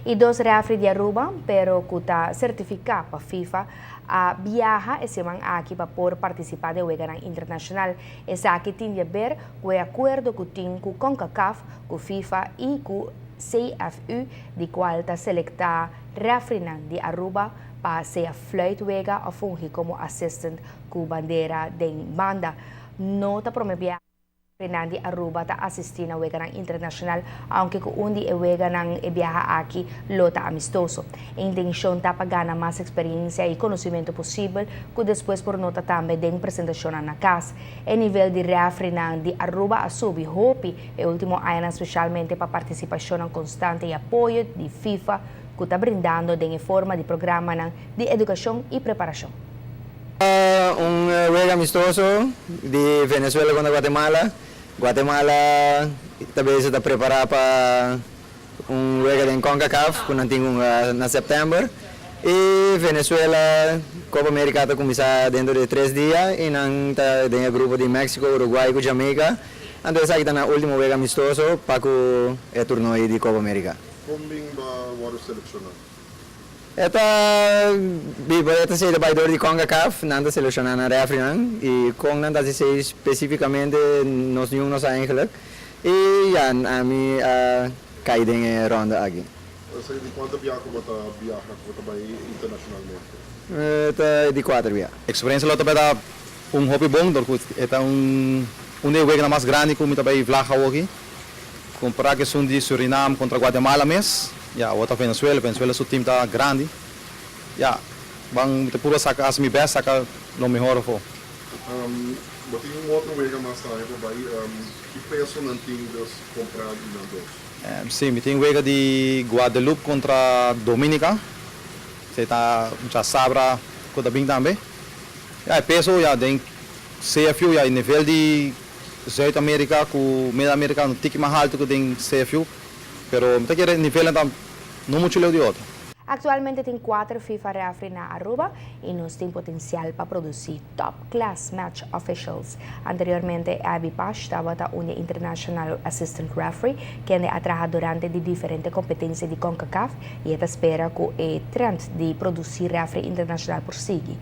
E dos referee de Aruba, pero kuta certificado para FIFA, a viaja esse man aqui para por participar de Wegaran Internacional. Essa aqui tem a ver com o acordo que tem com CONCACAF, com FIFA e com CFU, de qual está selectar referee de Aruba para ser a fluit wega ou fungir como assistant com bandeira de banda. Nota promovida Fernandi Aruba está assistindo a Wegaran Internacional, aunque onde é Wegaran viaja aqui lota amistoso. A intenção está para ganhar mais experiência e conhecimento possível, que depois por nota também de apresentação na casa. O nível de referee de Aruba a subir, hope, e último ano especialmente para participação constante e apoio de FIFA, que está brindando de forma de programa de educação e preparação. Juego amistoso de Venezuela contra Guatemala. Guatemala também está preparada para juego de CONCACAF, que não tem na setembro. E Venezuela, Copa América está começar dentro de 3 dias e não está dentro do grupo de México, Uruguai e Jamaica. Então aqui está no último juego amistoso para o torneio de Copa América. Como vai selecionar? Esta ser trabalhador de CONCACAF, não está selecionando a referee e com não está se especificamente nos nos ángeles e a mim caí em ronda aqui. Você de quanto viaja internacionalmente? Está de 4 viagens. A experiência lá também é hobby bom, é jogo mais grande que eu também viaja aqui. Comparar que são de Suriname contra Guatemala mesmo. Outra Venezuela é seu time tá grande. Bang te pura saca as mi best saca lo mejor for. Tem outro jogo mais tarde para que peso não tem dos comprados na dos. Sim, tem jogo de Guadalupe contra Dominica. Você tá já sabra contra bem também. Peso tem CFU nível de Zuid-América com Medio-América um tique mais alto que tem CFU. Pero me quiere nível não muito de outro. Atualmente tem 4 FIFA referee na Aruba e nós tem potencial para produzir top class match officials. Anteriormente, Abby Pash estava um international assistant referee que anda a trabalhar durante de diferentes competências de CONCACAF e ela espera que o trend de produzir referee internacional prossiga.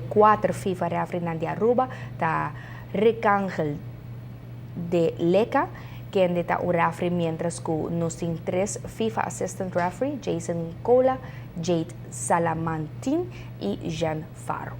4 FIFA referee de Aruba está Recangel de Leca, que está un referee, mientras que nos tiene 3 FIFA Assistant Referee, Jason Cola, Jade Salamantin y Jean Faro.